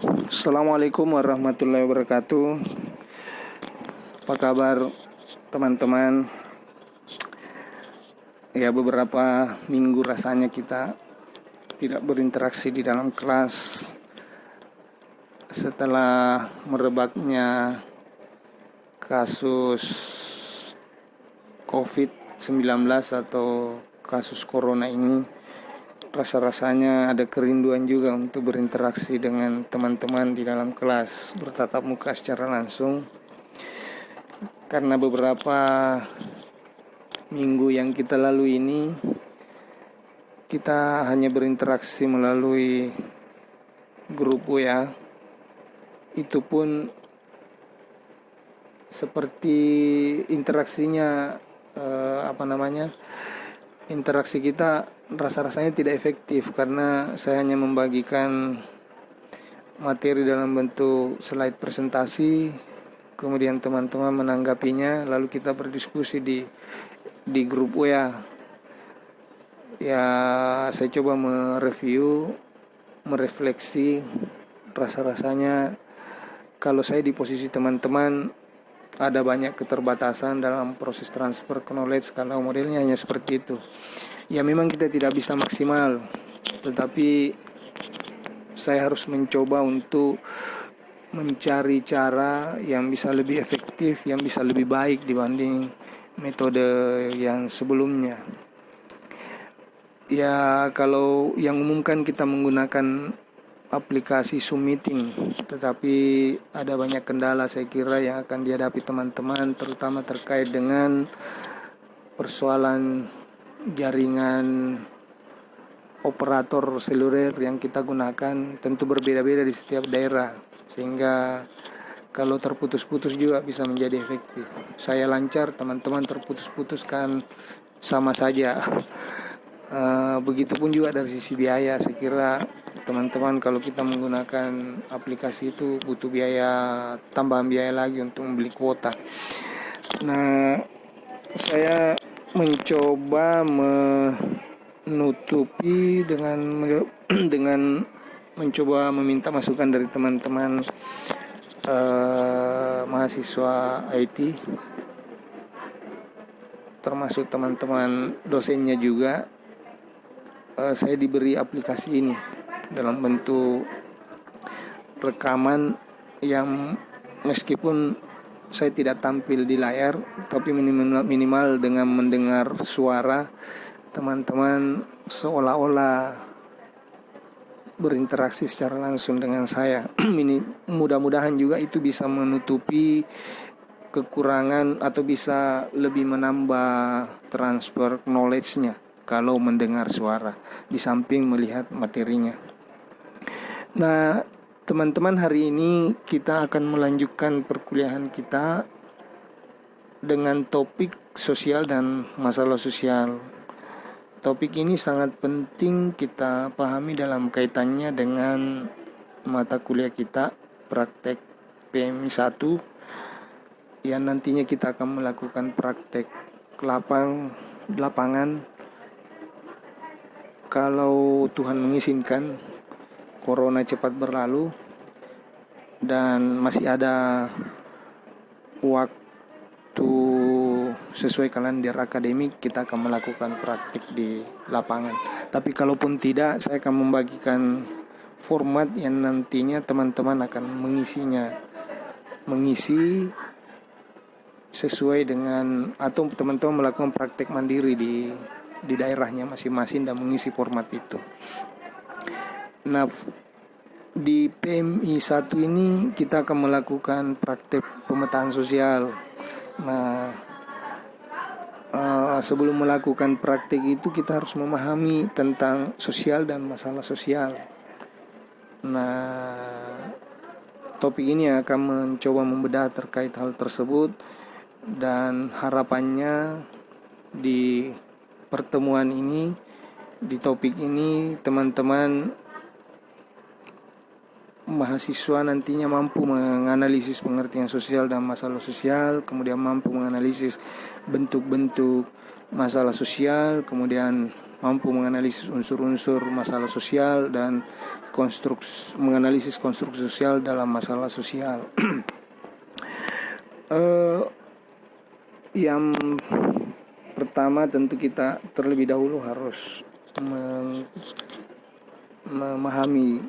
Assalamualaikum warahmatullahi wabarakatuh. Apa kabar teman-teman? Ya, beberapa minggu rasanya kita tidak berinteraksi di dalam kelas setelah merebaknya kasus COVID-19 atau kasus corona ini. Rasa-rasanya ada kerinduan juga untuk berinteraksi dengan teman-teman di dalam kelas, bertatap muka secara langsung. Karena beberapa minggu yang kita lalui ini, kita hanya berinteraksi melalui grup WA. Itu pun seperti interaksinya, interaksi kita rasa-rasanya tidak efektif karena saya hanya membagikan materi dalam bentuk slide presentasi, kemudian teman-teman menanggapinya, lalu kita berdiskusi di grup WA. Ya, saya coba mereview, merefleksi, rasa-rasanya kalau saya di posisi teman-teman ada banyak keterbatasan dalam proses transfer knowledge kalau modelnya hanya seperti itu. Ya, memang kita tidak bisa maksimal, tetapi saya harus mencoba untuk mencari cara yang bisa lebih efektif, yang bisa lebih baik dibanding metode yang sebelumnya. Ya, kalau yang umumkan kita menggunakan aplikasi Zoom Meeting, tetapi ada banyak kendala saya kira yang akan dihadapi teman-teman, terutama terkait dengan persoalan jaringan operator seluler yang kita gunakan tentu berbeda-beda di setiap daerah, sehingga kalau terputus-putus juga bisa menjadi efektif. Saya lancar, teman-teman terputus-putus kan sama saja. Begitupun juga dari sisi biaya, saya kira teman-teman kalau kita menggunakan aplikasi itu butuh tambahan biaya lagi untuk membeli kuota. Nah, saya mencoba menutupi dengan mencoba meminta masukan dari teman-teman mahasiswa IT, termasuk teman-teman dosennya juga. Saya diberi aplikasi ini dalam bentuk rekaman yang meskipun saya tidak tampil di layar, tapi minimal dengan mendengar suara teman-teman seolah-olah berinteraksi secara langsung dengan saya. Mudah-mudahan juga itu bisa menutupi kekurangan atau bisa lebih menambah transfer knowledge-nya kalau mendengar suara di samping melihat materinya. Nah, teman-teman, hari ini kita akan melanjutkan perkuliahan kita dengan topik sosial dan masalah sosial. Topik ini sangat penting kita pahami dalam kaitannya dengan mata kuliah kita, praktek PMI 1, yang nantinya kita akan melakukan praktek lapangan kalau Tuhan mengizinkan corona cepat berlalu dan masih ada waktu sesuai kalender akademik, kita akan melakukan praktik di lapangan. Tapi kalaupun tidak, saya akan membagikan format yang nantinya teman-teman akan mengisi sesuai dengan, atau teman-teman melakukan praktik mandiri di daerahnya masing-masing dan mengisi format itu. Nah, di PMI 1 ini kita akan melakukan praktek pemetaan sosial. Nah, sebelum melakukan praktek itu kita harus memahami tentang sosial dan masalah sosial. Nah, topik ini akan mencoba membedah terkait hal tersebut, dan harapannya di pertemuan ini, di topik ini, teman-teman mahasiswa nantinya mampu menganalisis pengertian sosial dan masalah sosial, kemudian mampu menganalisis bentuk-bentuk masalah sosial, kemudian mampu menganalisis unsur-unsur masalah sosial dan menganalisis konstruksi sosial dalam masalah sosial. Yang pertama tentu kita terlebih dahulu harus memahami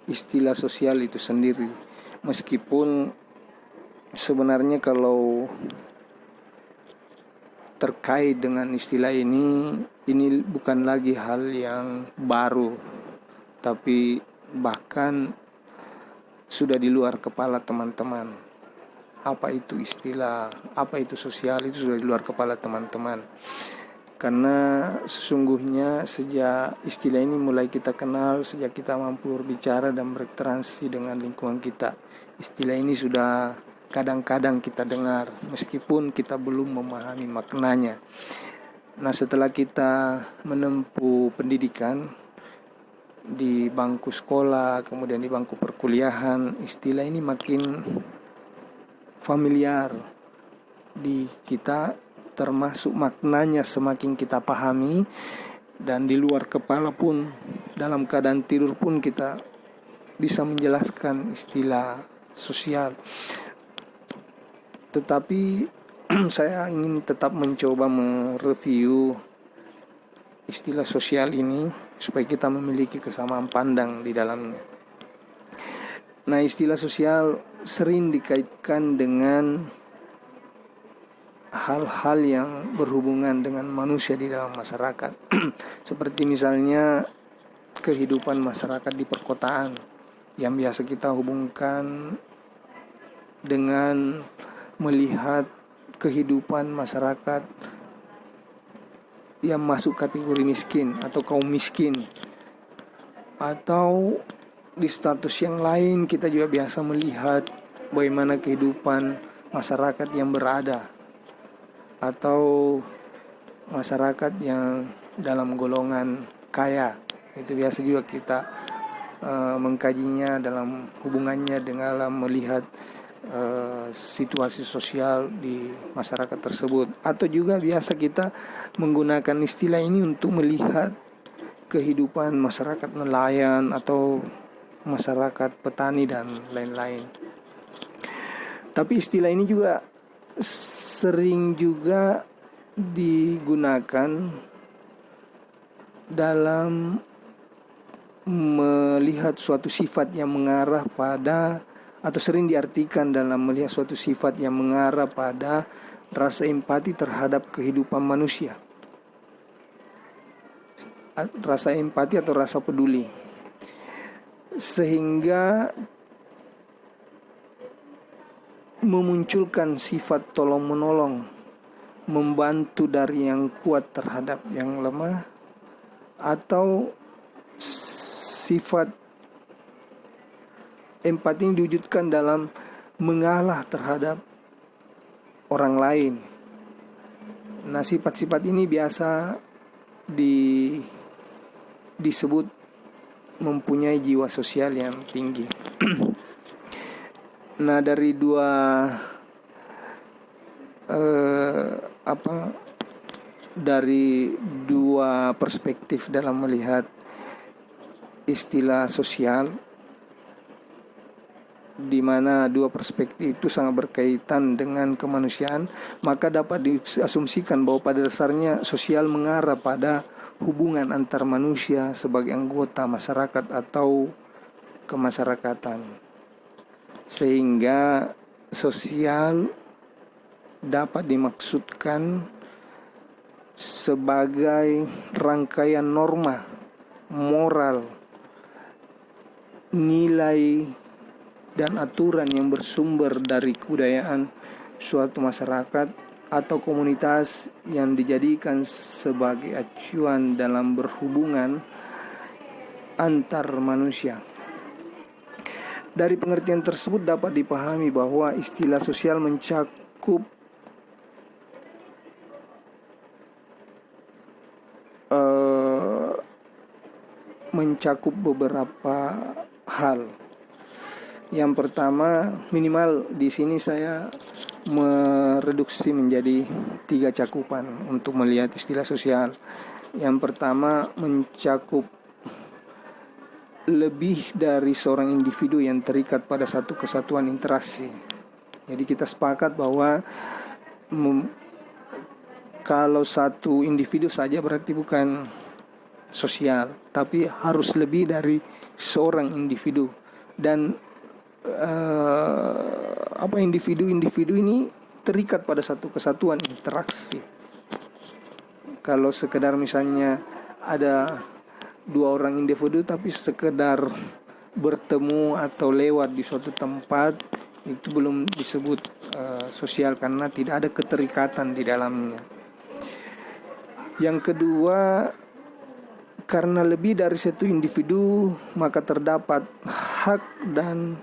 istilah sosial itu sendiri. Meskipun sebenarnya kalau terkait dengan istilah ini bukan lagi hal yang baru, tapi bahkan sudah di luar kepala teman-teman. Apa itu istilah, apa itu sosial, itu sudah di luar kepala teman-teman. Karena sesungguhnya sejak istilah ini mulai kita kenal, sejak kita mampu berbicara dan berinteraksi dengan lingkungan kita, istilah ini sudah kadang-kadang kita dengar meskipun kita belum memahami maknanya. Nah, setelah kita menempuh pendidikan di bangku sekolah, kemudian di bangku perkuliahan, istilah ini makin familiar di kita, termasuk maknanya semakin kita pahami, dan di luar kepala pun, dalam keadaan tidur pun kita bisa menjelaskan istilah sosial. Tetapi saya ingin tetap mencoba mereview istilah sosial ini supaya kita memiliki kesamaan pandang di dalamnya. Nah, istilah sosial sering dikaitkan dengan hal-hal yang berhubungan dengan manusia di dalam masyarakat. Seperti misalnya kehidupan masyarakat di perkotaan yang biasa kita hubungkan dengan melihat kehidupan masyarakat yang masuk kategori miskin atau kaum miskin. Atau di status yang lain kita juga biasa melihat bagaimana kehidupan masyarakat yang berada atau masyarakat yang dalam golongan kaya. Itu biasa juga kita mengkajinya dalam hubungannya dengan melihat situasi sosial di masyarakat tersebut. Atau juga biasa kita menggunakan istilah ini untuk melihat kehidupan masyarakat nelayan atau masyarakat petani dan lain-lain. Tapi istilah ini juga sering juga digunakan dalam melihat suatu sifat yang mengarah pada, atau sering diartikan dalam melihat suatu sifat yang mengarah pada rasa empati terhadap kehidupan manusia. Rasa empati atau rasa peduli. Sehingga memunculkan sifat tolong-menolong, membantu dari yang kuat terhadap yang lemah, atau sifat empati yang diwujudkan dalam mengalah terhadap orang lain. Nah, sifat-sifat ini biasa disebut mempunyai jiwa sosial yang tinggi. Nah, dari dua perspektif dalam melihat istilah sosial, di mana dua perspektif itu sangat berkaitan dengan kemanusiaan, maka dapat diasumsikan bahwa pada dasarnya sosial mengarah pada hubungan antar manusia sebagai anggota masyarakat atau kemasyarakatan. Sehingga sosial dapat dimaksudkan sebagai rangkaian norma, moral, nilai, dan aturan yang bersumber dari kebudayaan suatu masyarakat atau komunitas yang dijadikan sebagai acuan dalam berhubungan antar manusia. Dari pengertian tersebut dapat dipahami bahwa istilah sosial mencakup beberapa hal. Yang pertama, minimal di sini saya mereduksi menjadi 3 cakupan untuk melihat istilah sosial. Yang pertama, mencakup lebih dari seorang individu yang terikat pada satu kesatuan interaksi. Jadi kita sepakat bahwa kalau satu individu saja berarti bukan sosial, tapi harus lebih dari seorang individu. Dan individu ini terikat pada satu kesatuan interaksi. Kalau sekedar misalnya ada 2 orang individu tapi sekedar bertemu atau lewat di suatu tempat, itu belum disebut sosial karena tidak ada keterikatan di dalamnya. Yang kedua, karena lebih dari satu individu, maka terdapat hak dan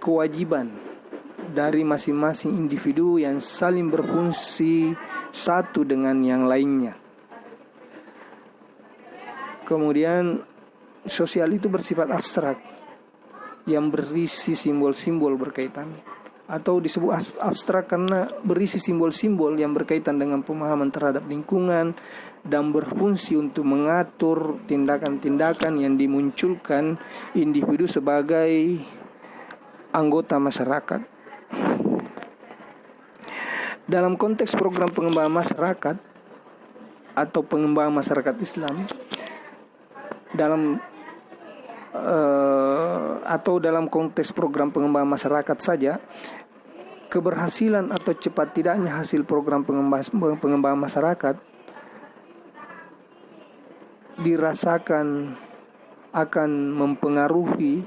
kewajiban dari masing-masing individu yang saling berfungsi satu dengan yang lainnya. Kemudian sosial itu bersifat abstrak yang berisi simbol-simbol berkaitan, atau disebut abstrak karena berisi simbol-simbol yang berkaitan dengan pemahaman terhadap lingkungan dan berfungsi untuk mengatur tindakan-tindakan yang dimunculkan individu sebagai anggota masyarakat. Dalam konteks program pengembangan masyarakat atau pengembangan masyarakat Islam, dalam konteks program pengembangan masyarakat saja, keberhasilan atau cepat tidaknya hasil program pengembangan masyarakat dirasakan akan mempengaruhi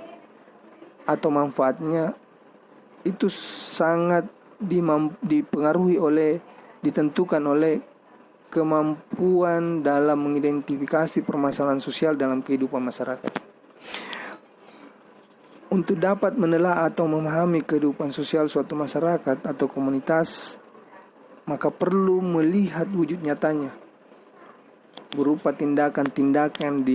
atau manfaatnya itu sangat ditentukan oleh kemampuan dalam mengidentifikasi permasalahan sosial dalam kehidupan masyarakat. Untuk dapat menelaah atau memahami kehidupan sosial suatu masyarakat atau komunitas, maka perlu melihat wujud nyatanya berupa tindakan-tindakan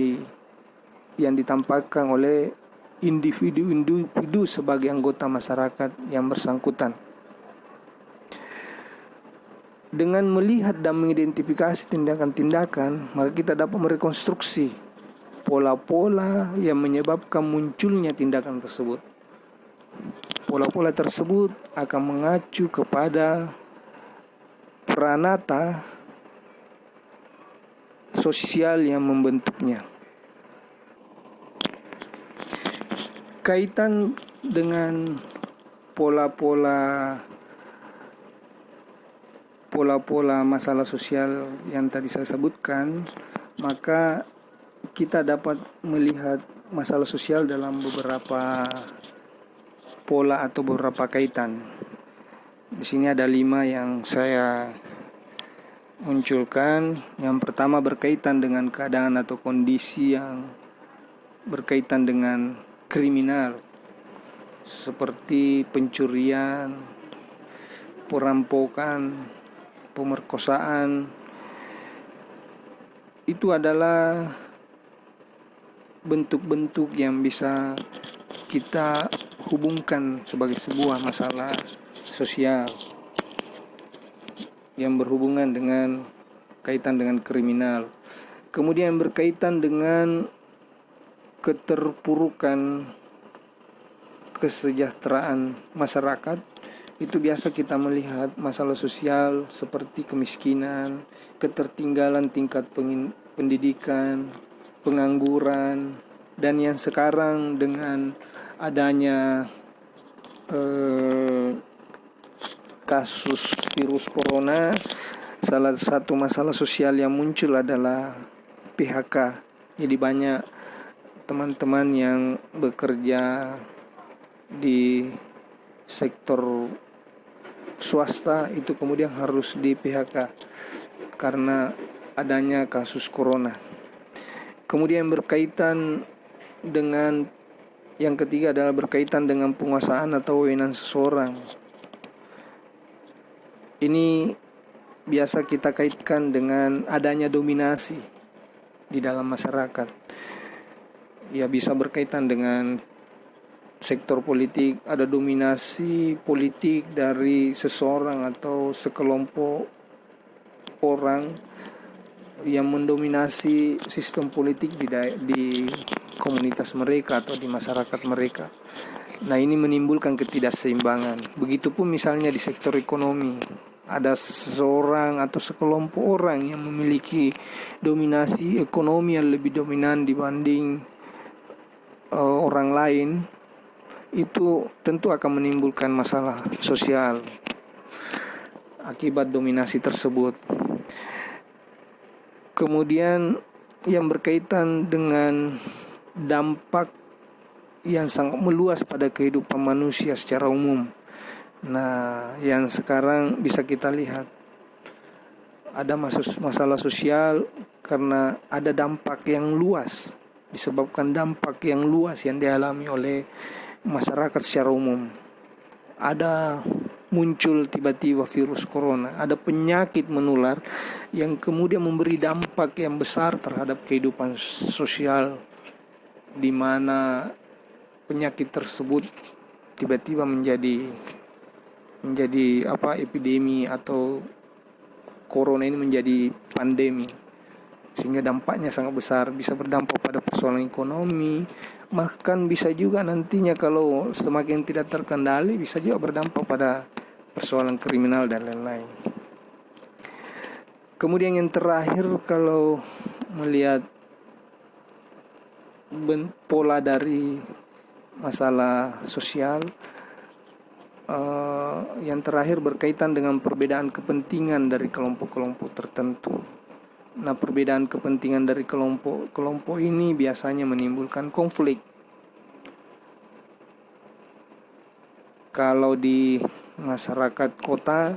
yang ditampakkan oleh individu-individu sebagai anggota masyarakat yang bersangkutan. Dengan melihat dan mengidentifikasi tindakan-tindakan, maka kita dapat merekonstruksi pola-pola yang menyebabkan munculnya tindakan tersebut. Pola-pola tersebut akan mengacu kepada pranata sosial yang membentuknya. Kaitan dengan pola-pola masalah sosial yang tadi saya sebutkan, maka kita dapat melihat masalah sosial dalam beberapa pola atau beberapa kaitan. Di sini ada 5 yang saya munculkan. Yang pertama berkaitan dengan keadaan atau kondisi yang berkaitan dengan kriminal, seperti pencurian, perampokan, pemerkosaan. Itu adalah bentuk-bentuk yang bisa kita hubungkan sebagai sebuah masalah sosial yang berhubungan dengan kaitan dengan kriminal. Kemudian berkaitan dengan keterpurukan kesejahteraan masyarakat, itu biasa kita melihat masalah sosial seperti kemiskinan, ketertinggalan tingkat pendidikan, pengangguran, dan yang sekarang dengan adanya kasus virus corona, salah satu masalah sosial yang muncul adalah PHK. Jadi banyak teman-teman yang bekerja di sektor swasta itu kemudian harus di PHK karena adanya kasus corona. Kemudian berkaitan dengan yang ketiga adalah berkaitan dengan penguasaan atau wewenang seseorang. Ini biasa kita kaitkan dengan adanya dominasi di dalam masyarakat. Ya, bisa berkaitan dengan sektor politik, ada dominasi politik dari seseorang atau sekelompok orang yang mendominasi sistem politik di komunitas mereka atau di masyarakat mereka. Nah, ini menimbulkan ketidakseimbangan. Begitupun misalnya di sektor ekonomi, ada seseorang atau sekelompok orang yang memiliki dominasi ekonomi yang lebih dominan dibanding orang lain, itu tentu akan menimbulkan masalah sosial akibat dominasi tersebut. Kemudian yang berkaitan dengan dampak yang sangat meluas pada kehidupan manusia secara umum. Nah, yang sekarang bisa kita lihat ada masalah sosial karena ada dampak yang luas, disebabkan dampak yang luas yang dialami oleh masyarakat secara umum. Ada muncul tiba-tiba virus corona, ada penyakit menular yang kemudian memberi dampak yang besar terhadap kehidupan sosial, di mana penyakit tersebut tiba-tiba menjadi epidemi, atau corona ini menjadi pandemi, sehingga dampaknya sangat besar, bisa berdampak pada persoalan ekonomi, bahkan bisa juga nantinya kalau semakin tidak terkendali bisa juga berdampak pada persoalan kriminal dan lain-lain. Kemudian yang terakhir, kalau melihat pola dari masalah sosial, yang terakhir berkaitan dengan perbedaan kepentingan dari kelompok-kelompok tertentu. Nah, perbedaan kepentingan dari kelompok ini biasanya menimbulkan konflik. Kalau di masyarakat kota,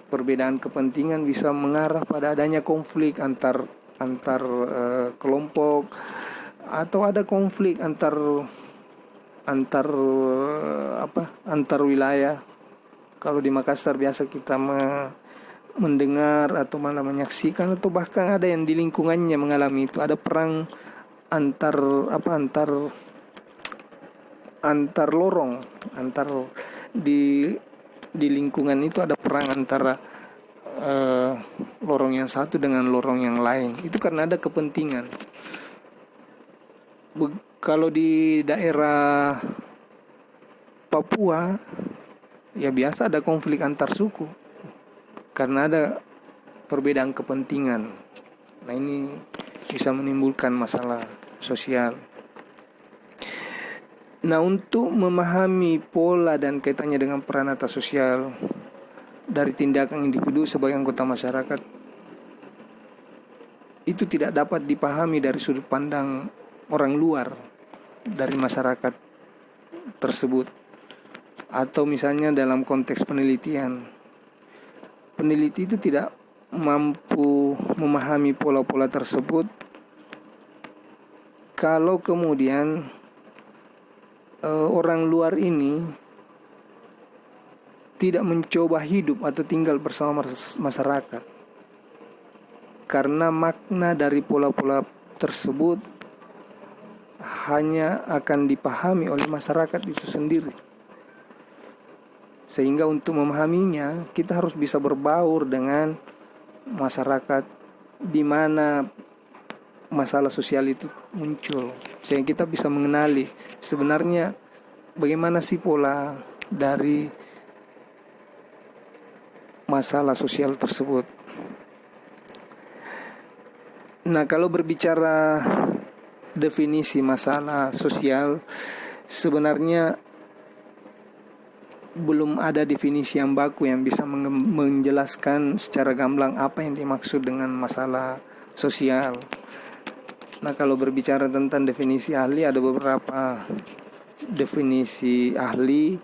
perbedaan kepentingan bisa mengarah pada adanya konflik antar kelompok, atau ada konflik antar wilayah. Kalau di Makassar biasa kita mendengar atau malah menyaksikan, atau bahkan ada yang di lingkungannya mengalami itu, ada perang antar lorong, di lingkungan itu ada perang antara lorong yang satu dengan lorong yang lain. Itu karena ada kepentingan. Kalau di daerah Papua, ya biasa ada konflik antar suku karena ada perbedaan kepentingan. Nah, ini bisa menimbulkan masalah sosial. Nah, untuk memahami pola dan kaitannya dengan peranata sosial dari tindakan individu sebagai anggota masyarakat, itu tidak dapat dipahami dari sudut pandang orang luar dari masyarakat tersebut. Atau misalnya dalam konteks penelitian, peneliti itu tidak mampu memahami pola-pola tersebut kalau kemudian orang luar ini tidak mencoba hidup atau tinggal bersama masyarakat, karena makna dari pola-pola tersebut hanya akan dipahami oleh masyarakat itu sendiri. Sehingga untuk memahaminya kita harus bisa berbaur dengan masyarakat di mana masalah sosial itu muncul, sehingga kita bisa mengenali sebenarnya bagaimana sih pola dari masalah sosial tersebut. Nah, kalau berbicara definisi masalah sosial, sebenarnya belum ada definisi yang baku yang bisa menjelaskan secara gamblang apa yang dimaksud dengan masalah sosial. Nah, kalau berbicara tentang definisi ahli, ada beberapa definisi ahli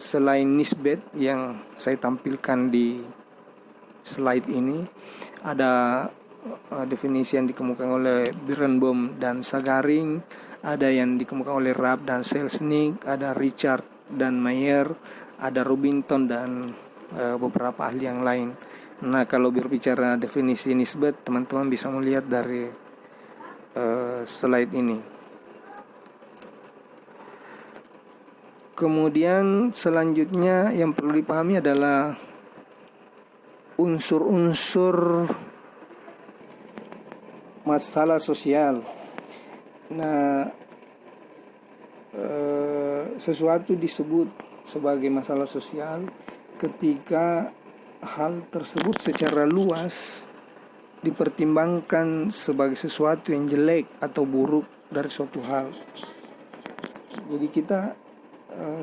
selain Nisbet yang saya tampilkan di slide ini. Ada definisi yang dikemukakan oleh Birnbaum dan Sagaring, ada yang dikemukakan oleh Raab dan Selznick, ada Richard dan Mayer, ada Robinson dan beberapa ahli yang lain. Nah, kalau berbicara definisi Nisbet, teman-teman bisa melihat dari slide ini. Kemudian selanjutnya yang perlu dipahami adalah unsur-unsur masalah sosial. Nah, sesuatu disebut sebagai masalah sosial ketika hal tersebut secara luas dipertimbangkan sebagai sesuatu yang jelek atau buruk dari suatu hal. Jadi kita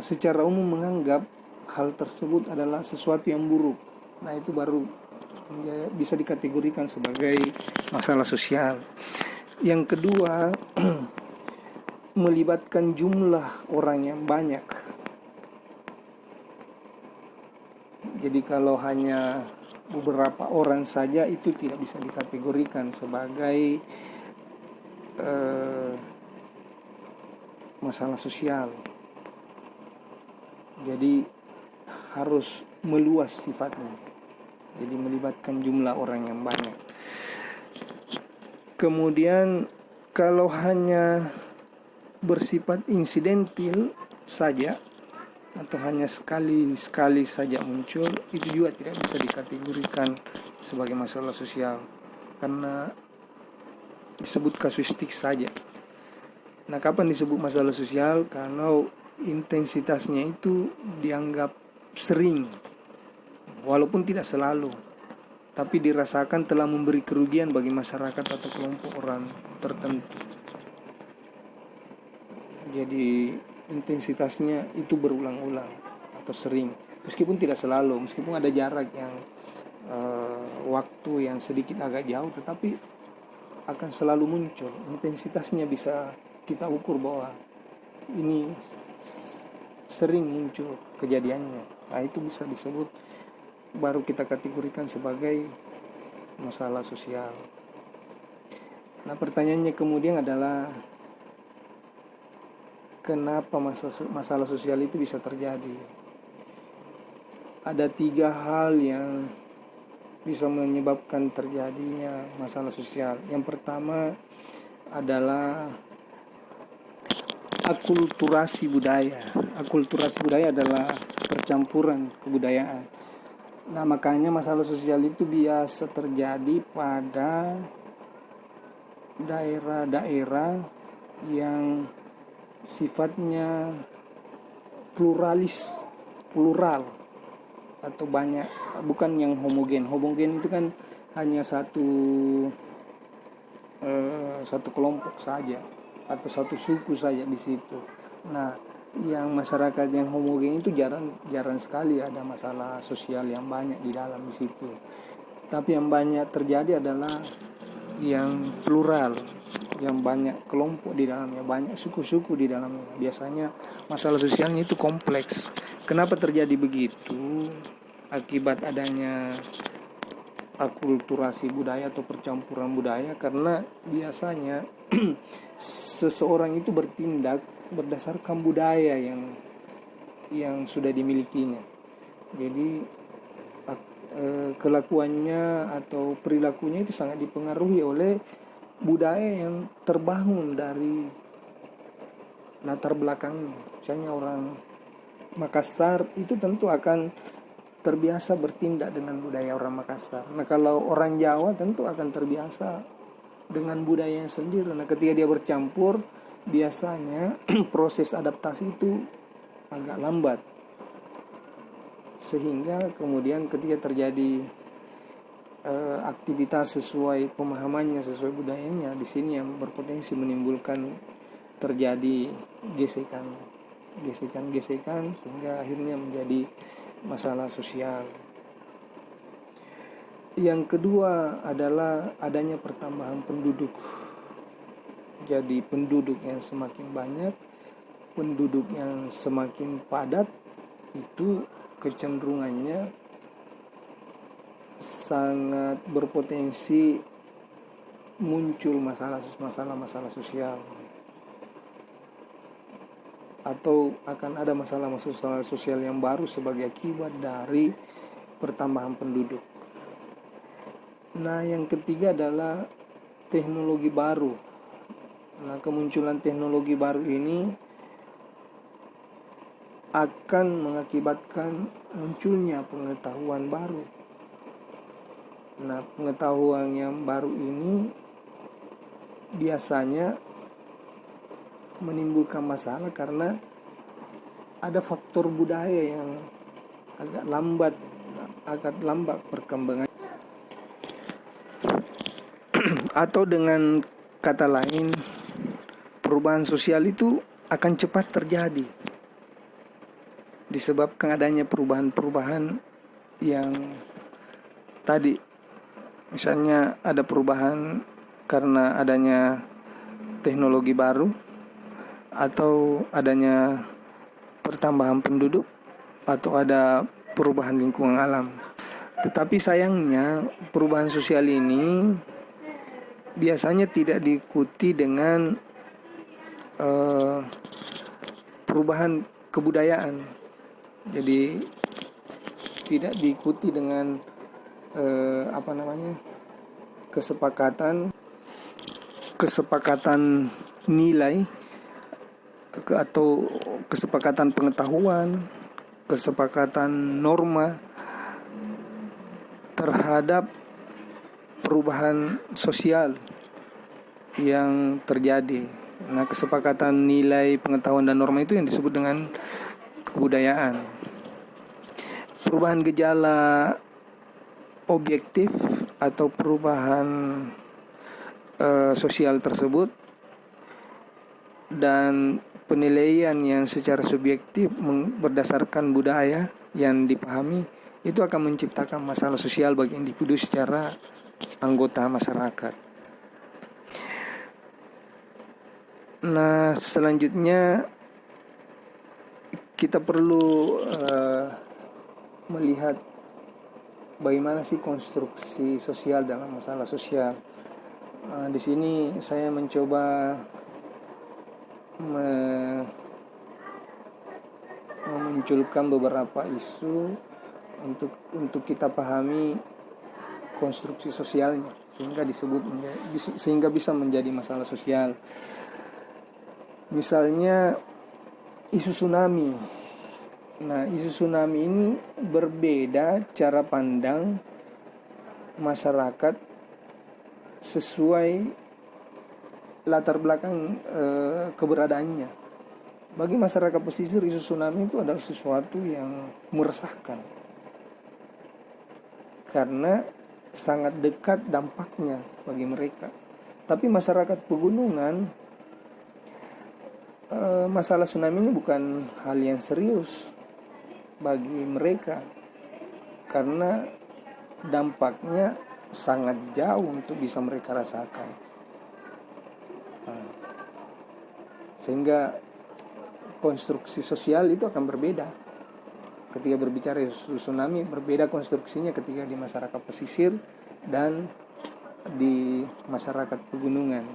secara umum menganggap hal tersebut adalah sesuatu yang buruk. Nah, itu baru bisa dikategorikan sebagai masalah sosial. Yang kedua, melibatkan jumlah orang yang banyak. Jadi kalau hanya beberapa orang saja itu tidak bisa dikategorikan sebagai masalah sosial. Jadi harus meluas sifatnya. Jadi melibatkan jumlah orang yang banyak. Kemudian kalau hanya bersifat insidental saja atau hanya sekali saja muncul, itu juga tidak bisa dikategorikan sebagai masalah sosial karena disebut kasuistik saja. Nah, kapan disebut masalah sosial? Kalau intensitasnya itu dianggap sering, walaupun tidak selalu, tapi dirasakan telah memberi kerugian bagi masyarakat atau kelompok orang tertentu. Jadi intensitasnya itu berulang-ulang atau sering, meskipun tidak selalu, meskipun ada jarak yang waktu yang sedikit agak jauh, tetapi akan selalu muncul. Intensitasnya bisa kita ukur bahwa ini sering muncul kejadiannya. Nah, itu bisa disebut, baru kita kategorikan sebagai masalah sosial. Nah, pertanyaannya kemudian adalah kenapa masalah sosial itu bisa terjadi? Ada 3 hal yang bisa menyebabkan terjadinya masalah sosial. Yang pertama adalah akulturasi budaya. Akulturasi budaya adalah percampuran kebudayaan. Nah, makanya masalah sosial itu biasa terjadi pada daerah-daerah yang sifatnya plural atau banyak, bukan yang homogen. Homogen itu kan hanya satu kelompok saja atau satu suku saja di situ. Nah, yang masyarakat yang homogen itu jarang sekali ada masalah sosial yang banyak di dalam di situ. Tapi yang banyak terjadi adalah yang plural, yang banyak kelompok di dalamnya, banyak suku-suku di dalamnya. Biasanya masalah sosialnya itu kompleks. Kenapa terjadi begitu? Akibat adanya akulturasi budaya atau percampuran budaya, karena biasanya seseorang itu bertindak berdasarkan budaya yang sudah dimilikinya. Jadi kelakuannya atau perilakunya itu sangat dipengaruhi oleh budaya yang terbangun dari latar belakangnya. Misalnya orang Makassar itu tentu akan terbiasa bertindak dengan budaya orang Makassar. Nah, kalau orang Jawa tentu akan terbiasa dengan budayanya sendiri. Nah, ketika dia bercampur, biasanya proses adaptasi itu agak lambat. Sehingga kemudian ketika terjadi aktivitas sesuai pemahamannya, sesuai budayanya, di sini yang berpotensi menimbulkan terjadi gesekan sehingga akhirnya menjadi masalah sosial. Yang kedua adalah adanya pertambahan penduduk. Jadi penduduk yang semakin banyak, penduduk yang semakin padat, itu kecenderungannya sangat berpotensi muncul masalah sosial, atau akan ada masalah sosial yang baru sebagai akibat dari pertambahan penduduk. Nah, yang ketiga adalah teknologi baru. Nah, kemunculan teknologi baru ini akan mengakibatkan munculnya pengetahuan baru. Nah, pengetahuan yang baru ini biasanya menimbulkan masalah karena ada faktor budaya yang agak lambat perkembangan. Atau dengan kata lain, perubahan sosial itu akan cepat terjadi disebabkan adanya perubahan-perubahan yang tadi, misalnya ada perubahan karena adanya teknologi baru atau adanya pertambahan penduduk atau ada perubahan lingkungan alam. Tetapi sayangnya perubahan sosial ini biasanya tidak diikuti dengan perubahan kebudayaan. Jadi tidak diikuti dengan kesepakatan nilai atau kesepakatan pengetahuan, kesepakatan norma terhadap perubahan sosial yang terjadi. Nah, kesepakatan nilai pengetahuan dan norma itu yang disebut dengan kebudayaan. Perubahan gejala objektif atau perubahan sosial tersebut dan penilaian yang secara subjektif berdasarkan budaya yang dipahami itu akan menciptakan masalah sosial bagi individu secara anggota masyarakat. Nah, selanjutnya kita perlu melihat bagaimana sih konstruksi sosial dalam masalah sosial. Di sini saya mencoba memunculkan beberapa isu untuk kita pahami konstruksi sosialnya sehingga bisa menjadi masalah sosial. Misalnya isu tsunami. Nah, isu tsunami ini berbeda cara pandang masyarakat sesuai latar belakang keberadaannya. Bagi masyarakat pesisir, isu tsunami itu adalah sesuatu yang meresahkan karena sangat dekat dampaknya bagi mereka. Tapi masyarakat pegunungan, masalah tsunami ini bukan hal yang serius bagi mereka karena dampaknya sangat jauh untuk bisa mereka rasakan. Sehingga konstruksi sosial itu akan berbeda. Ketika berbicara tsunami, berbeda konstruksinya ketika di masyarakat pesisir dan di masyarakat pegunungan.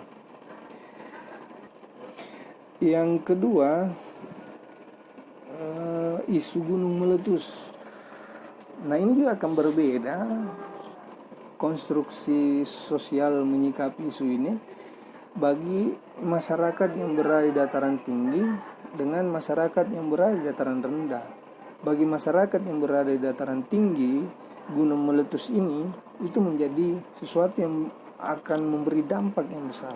Yang kedua, isu gunung meletus. Nah, ini juga akan berbeda konstruksi sosial menyikapi isu ini bagi masyarakat yang berada di dataran tinggi dengan masyarakat yang berada di dataran rendah. Bagi masyarakat yang berada di dataran tinggi, gunung meletus ini itu menjadi sesuatu yang akan memberi dampak yang besar.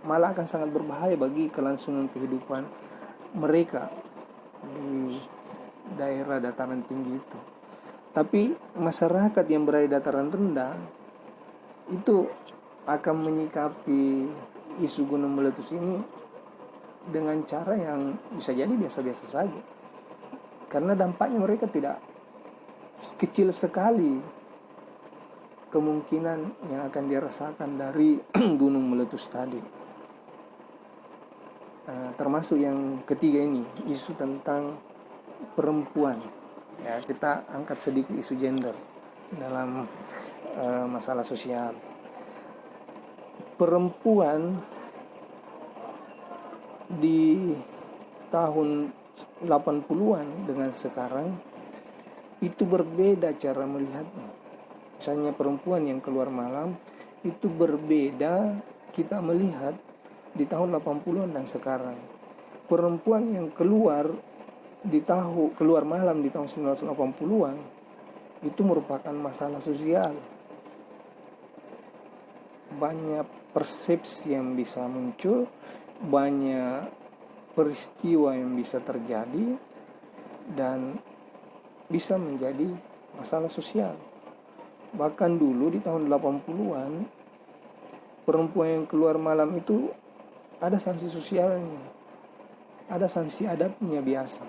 Malah akan sangat berbahaya bagi kelangsungan kehidupan mereka di daerah dataran tinggi itu. Tapi masyarakat yang berada di dataran rendah itu akan menyikapi isu gunung meletus ini dengan cara yang bisa jadi biasa-biasa saja. Karena dampaknya mereka tidak kecil sekali kemungkinan yang akan dirasakan dari gunung meletus tadi. Termasuk yang ketiga ini, isu tentang perempuan. Ya, kita angkat sedikit isu gender dalam masalah sosial. Perempuan di tahun 80-an dengan sekarang itu berbeda cara melihatnya. Misalnya perempuan yang keluar malam itu berbeda kita melihat di tahun 80-an dan sekarang. Perempuan yang keluar keluar malam di tahun 1980-an itu merupakan masalah sosial. Banyak persepsi yang bisa muncul, banyak peristiwa yang bisa terjadi dan bisa menjadi masalah sosial. Bahkan dulu di tahun 80-an perempuan yang keluar malam itu ada sanksi sosialnya, ada sanksi adatnya biasa.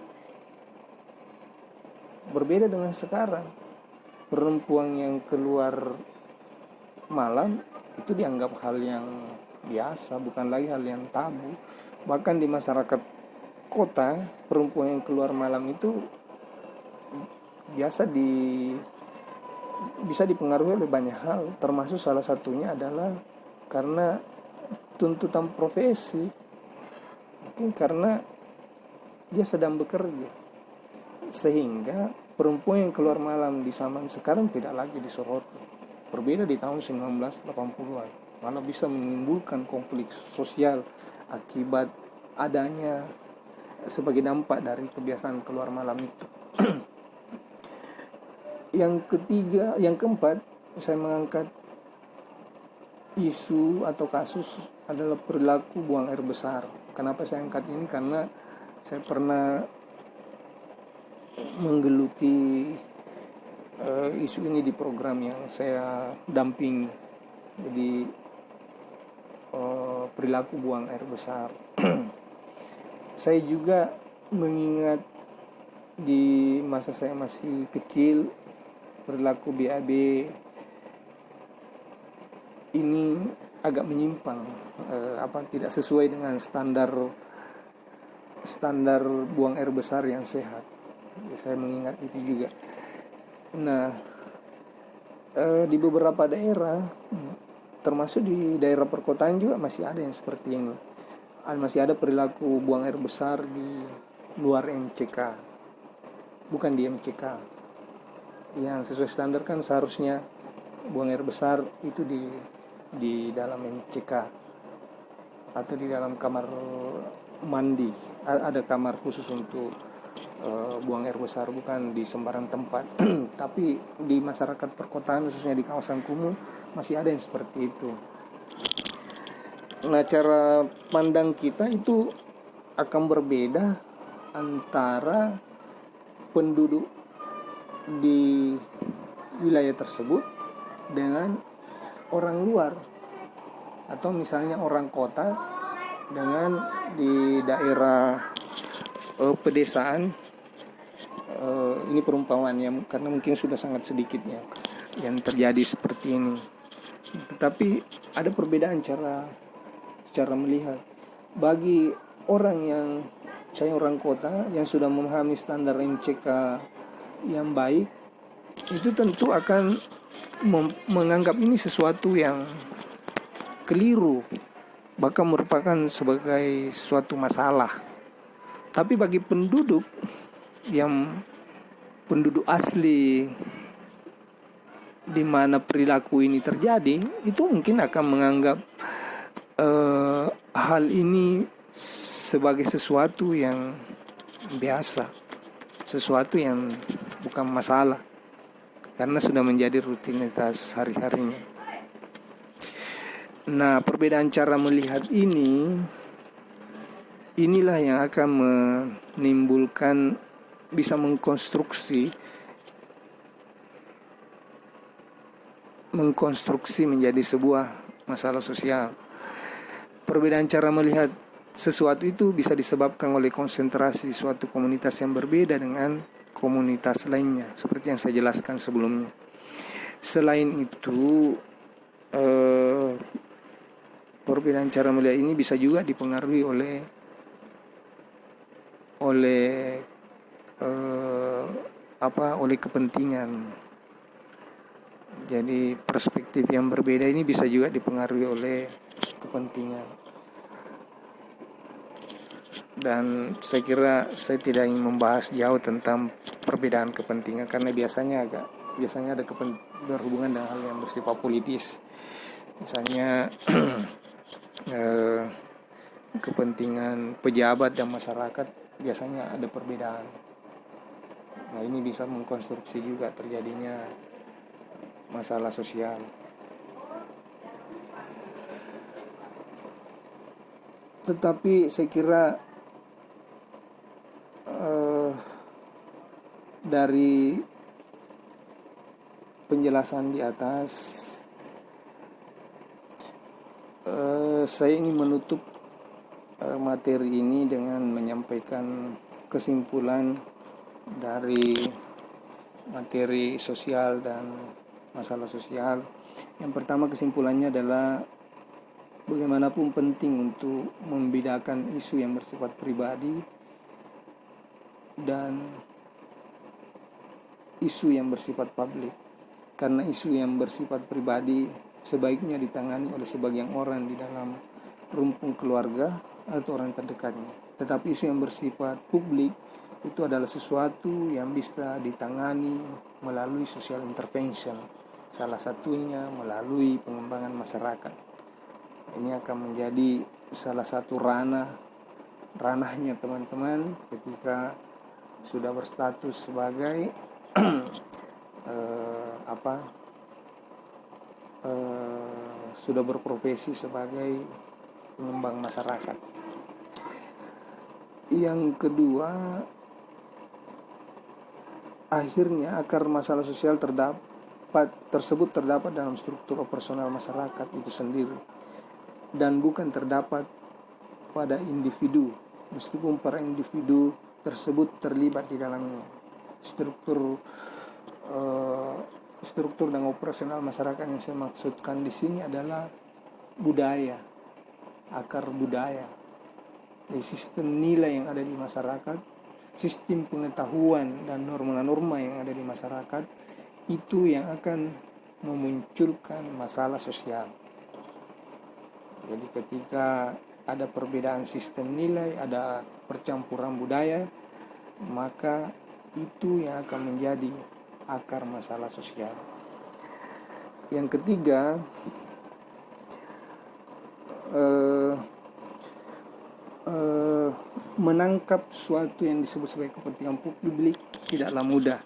Berbeda dengan sekarang, perempuan yang keluar malam itu dianggap hal yang biasa, bukan lagi hal yang tabu. Bahkan di masyarakat kota, perempuan yang keluar malam itu bisa dipengaruhi oleh banyak hal, termasuk salah satunya adalah karena tuntutan profesi, mungkin karena dia sedang bekerja, sehingga perempuan yang keluar malam di zaman sekarang tidak lagi disoroti. Berbeda di tahun 1980-an, malah bisa menimbulkan konflik sosial akibat adanya sebagai dampak dari kebiasaan keluar malam itu. Yang keempat, saya mengangkat isu atau kasus adalah perilaku buang air besar. Kenapa saya angkat ini? Karena saya pernah menggeluti isu ini di program yang saya dampingi. Jadi perilaku buang air besar. Saya juga mengingat di masa saya masih kecil, perilaku BAB ini agak menyimpang, tidak sesuai dengan standar buang air besar yang sehat. Saya mengingat itu juga. Nah, di beberapa daerah, termasuk di daerah perkotaan juga masih ada yang seperti ini. Masih ada perilaku buang air besar di luar MCK, bukan di MCK. Yang sesuai standar kan seharusnya buang air besar itu di dalam MCK atau di dalam kamar mandi. Ada kamar khusus untuk buang air besar, bukan di sembarang tempat. Tapi di masyarakat perkotaan, khususnya di kawasan kumuh, masih ada yang seperti itu. Nah, cara pandang kita itu akan berbeda antara penduduk di wilayah tersebut dengan orang luar, atau misalnya orang kota dengan di daerah pedesaan. Ini perumpamaannya karena mungkin sudah sangat sedikit ya yang terjadi seperti ini. Tetapi ada perbedaan cara melihat. Bagi orang yang saya orang kota yang sudah memahami standar MCK yang baik, itu tentu akan menganggap ini sesuatu yang keliru, bahkan merupakan sebagai suatu masalah. Tapi bagi penduduk asli di mana perilaku ini terjadi, itu mungkin akan menganggap hal ini sebagai sesuatu yang biasa, sesuatu yang bukan masalah, karena sudah menjadi rutinitas hari-harinya. Nah, perbedaan cara melihat inilah yang akan menimbulkan, bisa mengkonstruksi menjadi sebuah masalah sosial. Perbedaan cara melihat sesuatu itu bisa disebabkan oleh konsentrasi suatu komunitas yang berbeda dengan komunitas lainnya, seperti yang saya jelaskan sebelumnya. Selain itu, perbedaan cara melihat ini bisa juga dipengaruhi oleh kepentingan. Jadi perspektif yang berbeda ini bisa juga dipengaruhi oleh kepentingan. Dan saya kira saya tidak ingin membahas jauh tentang perbedaan kepentingan, karena biasanya ada berhubungan dengan hal yang bersifat politis. Misalnya kepentingan pejabat dan masyarakat biasanya ada perbedaan. Nah, ini bisa mengkonstruksi juga terjadinya masalah sosial. Tetapi saya kira dari penjelasan di atas, saya ingin menutup materi ini dengan menyampaikan kesimpulan dari materi sosial dan masalah sosial. Yang pertama, kesimpulannya adalah bagaimanapun penting untuk membedakan isu yang bersifat pribadi dan isu yang bersifat publik. Karena isu yang bersifat pribadi sebaiknya ditangani oleh sebagian orang di dalam rumpun keluarga atau orang terdekatnya. Tetapi isu yang bersifat publik itu adalah sesuatu yang bisa ditangani melalui social intervention. Salah satunya melalui pengembangan masyarakat. Ini akan menjadi salah satu ranahnya teman-teman ketika sudah berstatus sebagai sudah berprofesi sebagai pengembang masyarakat. Yang kedua, akhirnya akar masalah sosial tersebut terdapat dalam struktur operasional masyarakat itu sendiri dan bukan terdapat pada individu, meskipun para individu tersebut terlibat di dalamnya. Struktur dan operasional masyarakat yang saya maksudkan di sini adalah budaya, akar budaya, sistem nilai yang ada di masyarakat, sistem pengetahuan dan norma-norma yang ada di masyarakat, itu yang akan memunculkan masalah sosial. Jadi ketika ada perbedaan sistem nilai, ada percampuran budaya, maka itu yang akan menjadi akar masalah sosial. Yang ketiga, menangkap sesuatu yang disebut sebagai kepentingan publik tidaklah mudah,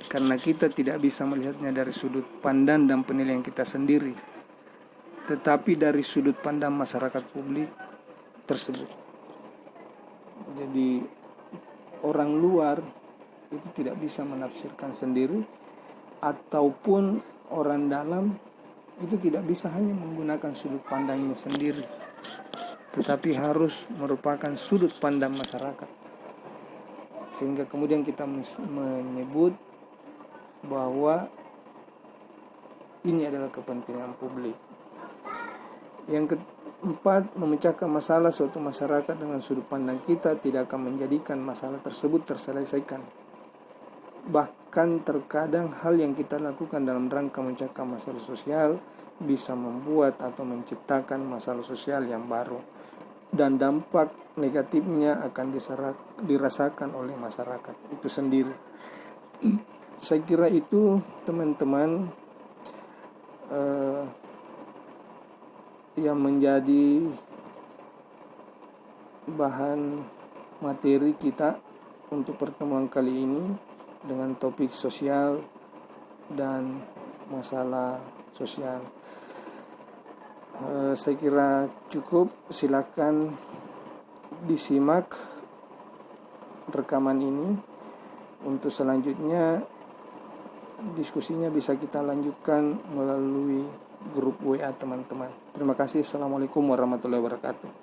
karena kita tidak bisa melihatnya dari sudut pandang dan penilaian kita sendiri, tetapi dari sudut pandang masyarakat publik tersebut. Jadi orang luar itu tidak bisa menafsirkan sendiri, ataupun orang dalam itu tidak bisa hanya menggunakan sudut pandangnya sendiri, tetapi harus merupakan sudut pandang masyarakat, sehingga kemudian kita menyebut bahwa ini adalah kepentingan publik. Yang keempat, memecahkan masalah suatu masyarakat dengan sudut pandang kita tidak akan menjadikan masalah tersebut terselesaikan. Bahkan terkadang hal yang kita lakukan dalam rangka mencegah masalah sosial bisa membuat atau menciptakan masalah sosial yang baru, dan dampak negatifnya akan dirasakan oleh masyarakat itu sendiri. Saya kira itu teman-teman yang menjadi bahan materi kita untuk pertemuan kali ini dengan topik sosial dan masalah sosial. Saya kira cukup. Silakan disimak rekaman ini. Untuk selanjutnya diskusinya bisa kita lanjutkan melalui grup WA teman-teman. Terima kasih. Assalamualaikum warahmatullahi wabarakatuh.